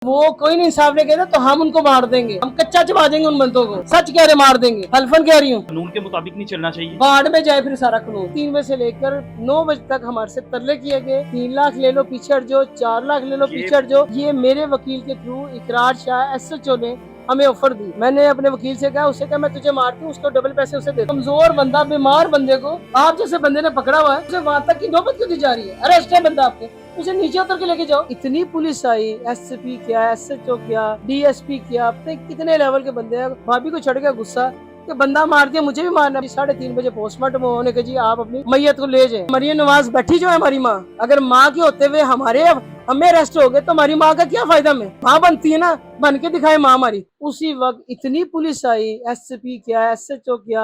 वो कोई नहीं इंसाफ नहीं कहता तो हम उनको मार देंगे, हम कच्चा चबा देंगे उन बंदों को। सच कह रहे मार देंगे, हल्फन कह रही हूँ। कानून के मुताबिक नहीं चलना चाहिए। बाढ़ में जाए फिर सारा कानून। 3 बजे से लेकर 9 बजे तक हमारे से तरले किए गए। 3 लाख ले लो पीछे हट जाओ, 4 लाख ले लो पीछे हट जाओ। ये मेरे वकील के थ्रू इकरार शाह SHO ने हमें ऑफर दी। मैंने अपने वकील से कहा, उससे कहा मैं तुझे मारती हूँ, उसको डबल पैसे उसे दे। कमजोर बंदा, बीमार बंदे को आप जैसे बंदे ने पकड़ा हुआ है, उसे वहां तक की नौबत क्यों दी जा रही है? अरेस्ट है बंदा आपके, उसे नीचे उतर के लेके जाओ। इतनी पुलिस आई, SP क्या, SHO क्या, DSP क्या, पता कितने लेवल के बंदे हैं। भाभी को चढ़ गया गुस्सा कि बंदा मार दिया, मुझे भी मारना। 3:30 बजे पोस्टमार्टम होने के जी आप अपनी मैयत को ले जाए। मरियम नवाज बैठी जो है हमारी माँ, अगर माँ के होते हुए हमारे हमें अरेस्ट हो गए तो हमारी माँ का क्या फायदा? में माँ बनती है ना, बन के दिखाए माँ हमारी। उसी वक्त इतनी पुलिस आई, SP क्या, SHO क्या,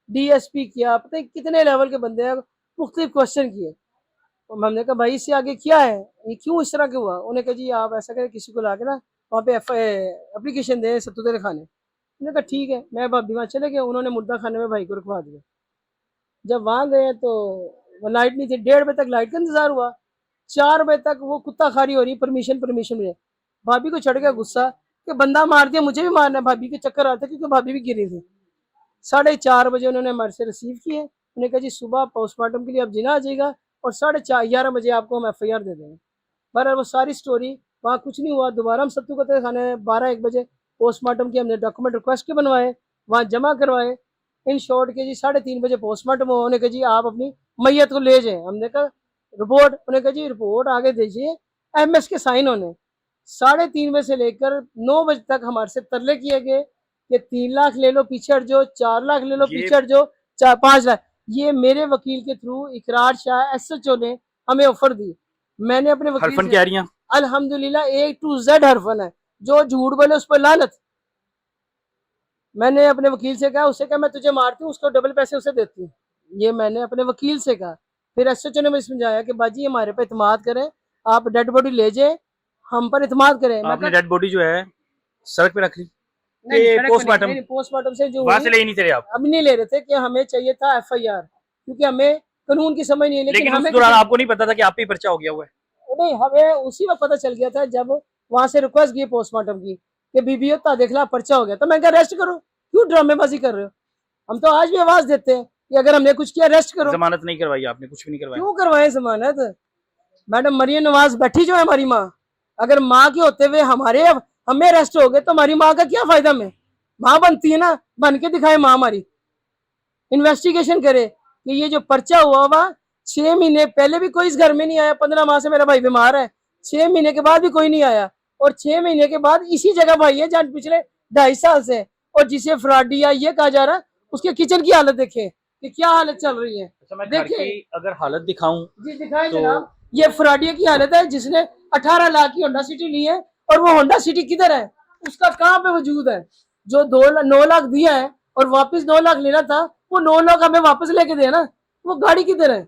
DSP क्या, पता कितने लेवल के बंदे हैं। मुख्तलिफ क्वेश्चन किए। तो हमने कहा भाई इससे आगे क्या है, ये क्यों इस तरह के हुआ? उन्हें कहा जी आप ऐसा करें, किसी को ला के ना वहाँ पे एप्लीकेशन दें सत्तू तेरे खाने। मैंने कहा ठीक है। मैं भाभी वहाँ चले गए, उन्होंने मुर्दा खाने में भाई को रखवा दिया। जब वहाँ गए तो लाइट नहीं थी, 1:30 बजे तक लाइट का इंतजार हुआ। 4 बजे तक वो कुत्ता खारी हो रही, परमिशन परमिशन में। भाभी को चढ़ गया गुस्सा कि बंदा मार दिया, मुझे भी मारना है। भाभी के चक्कर आते क्योंकि भाभी भी गिरी थी। 4:30 बजे उन्होंने हमारे से रिसीव किए। उन्होंने कहा जी सुबह पोस्टमार्टम के लिए अब जिना आ जाएगा और 11:30 बजे आपको हम FIR दे देंगे। बहरहाल वो सारी स्टोरी, वहाँ कुछ नहीं हुआ। दोबारा हम सत्तू कतरे खाने 12-1 बजे पोस्टमार्टम की हमने डॉक्यूमेंट रिक्वेस्ट के बनवाए, वहाँ जमा करवाए। इन शॉर्ट के जी 3:30 बजे पोस्टमार्टम होने के जी आप अपनी मैयत को ले जाए। हमने कहा रिपोर्ट, उन्होंने कहा जी रिपोर्ट आगे दीजिए, MS के साइन होने। 3:30 बजे से लेकर 9 बजे तक हमारे से तरले किए गए कि 3 लाख ले लो पीछे हट जाओ, 4 लाख ले लो पीछे हट जाओ, 5 लाख। ये मेरे वकील के थ्रू इकरार शाह SHO ने हमें ऑफर दी। मैंने अपने वकील हरफन कह रही हैं अल्हम्दुलिल्लाह A to Z हरफन है, जो झूठ बोले उस पर लानत। मैंने अपने वकील से कहा, उससे कहा मैं तुझे मारती हूँ, उसको डबल पैसे उसे देती हूँ। ये मैंने अपने वकील से कहा। फिर SHO ने मुझे समझाया कि बाजी हमारे पे इतमाद करें, आप डेड बॉडी ले जाए, हम पर इतमाद करें। आपने डेड बॉडी जो है सड़क पे रख ली? पोस्टमार्टम पोस्टमार्टम से जो वहां से ले ही नहीं थे आप? अब नहीं ले रहे थे कि हमें चाहिए था FIR, क्योंकि हमें कानून की समझ नहीं है। लेकिन हमें उस दौरान आपको नहीं पता था कि आप पे पर्चा हो गया हुआ है? नहीं, हमें उसी वक्त पता चल गया था जब वहां से रिक्वेस्ट की पोस्टमार्टम की कि बीबी होता देख ला पर्चा हो गया। तो मैं कहा अरेस्ट करो, क्यों ड्रामेबाजी कर रहे हो? हम तो आज भी आवाज देते हैं कि अगर हमने कुछ किया अरेस्ट करो। जमानत नहीं करवाई आपने? कुछ भी नहीं करवाया? क्यों करवाए जमानत? मैडम मरियम नवाज बैठी जो है हमारी माँ, अगर माँ के होते हुए हमारे हमें अरेस्ट हो गए तो हमारी माँ का क्या फायदा? में माँ बनती है ना, बन के दिखाए माँ हमारी। इन्वेस्टिगेशन करे कि ये जो पर्चा हुआ 6 महीने पहले भी कोई इस घर में नहीं आया। 15 माह से मेरा भाई बीमार है, 6 महीने के बाद भी कोई नहीं आया। और 6 महीने के बाद इसी जगह भाई है जहाँ पिछले 2.5 साल से, और जिसे फ्रॉडिया ये कहा जा रहा है, उसके किचन की हालत देखे कि क्या हालत चल रही है। देखिए अगर हालत दिखाऊं जी दिखाए तो... जनाब, ये फ्रॉडिया की हालत है जिसने 18 लाख की होंडा सिटी ली है, और वो होंडा सिटी किधर है, उसका कहाँ पे वजूद है? जो 9 लाख दिया है और वापस 9 लाख लेना था, वो 9 लाख हमें वापस लेके दे ना, वो गाड़ी किधर है?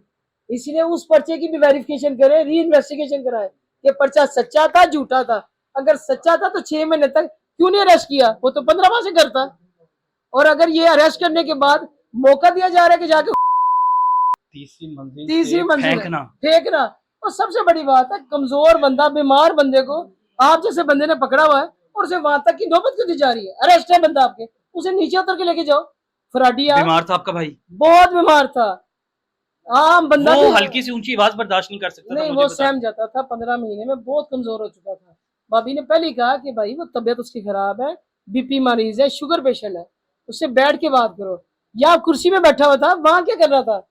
इसलिए उस पर्चे की भी वेरिफिकेशन करे, री इन्वेस्टिगेशन कराए कि पर्चा सच्चा था झूठा था। अगर सच्चा था तो 6 महीने तक क्यों नहीं अरेस्ट किया? वो तो 15 माह से करता। और अगर ये अरेस्ट करने के बाद मौका दिया जा रहा है कि जाके तीसरी मंजिल फेंकना। और सबसे बड़ी बात है, कमजोर बंदा, बीमार बंदे को आप जैसे बंदे ने पकड़ा हुआ है और उसे वहां तक की नौबत क्यों दी जा रही है? अरेस्ट है बंदा आपके, उसे नीचे उतर के लेके जाओ। फ्रॉडिया बीमार था आपका भाई? बहुत बीमार था। आम बंदा वो हल्की सी ऊंची आवाज बर्दाश्त नहीं कर सकता नहीं, वो सहम जाता था। 15 महीने में बहुत कमजोर हो चुका था। भाभी ने पहले ही कहा कि भाई वो तबीयत उसकी खराब है, BP मरीज है, शुगर पेशेंट है, उससे बैठ के बात करो। या कुर्सी में बैठा हुआ था, वहां क्या कर रहा था?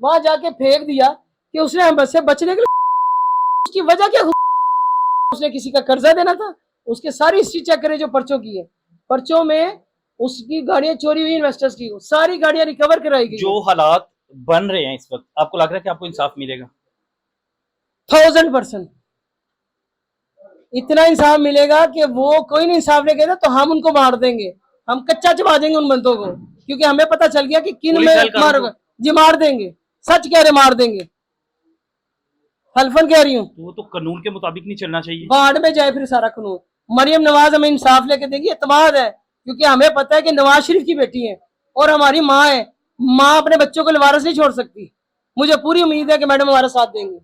वहां जाके फेंक दिया कि उसने हमसे बचने के लिए, उसकी वजह क्या? उसने किसी का कर्जा देना था। उसके सारी हिस्ट्री चेक करें जो पर्चों की है। पर्चों में उसकी गाड़ियां चोरी हुई, इन्वेस्टर्स की सारी गाड़ियां रिकवर कराई गई। जो हालात बन रहे हैं इस वक्त, आपको लग रहा है कि आपको इंसाफ मिलेगा? 1000% इतना इंसाफ मिलेगा कि वो कोई नहीं इंसाफ नहीं कहता तो हम उनको मार देंगे, हम कच्चा चबा देंगे उन बंदों को, क्योंकि हमें पता चल गया कि किन में मार जी मार देंगे। सच कह रहे मार देंगे, हल्फन कह रही हूँ। तो वो तो कानून के मुताबिक नहीं चलना चाहिए। बाढ़ में जाए फिर सारा कानून। मरियम नवाज हमें इंसाफ लेके देगी, एतमाद है, क्योंकि हमें पता है कि नवाज शरीफ की बेटी है और हमारी माँ है। माँ अपने बच्चों को लवारस नहीं छोड़ सकती। मुझे पूरी उम्मीद है कि मैडम हमारा साथ देंगे।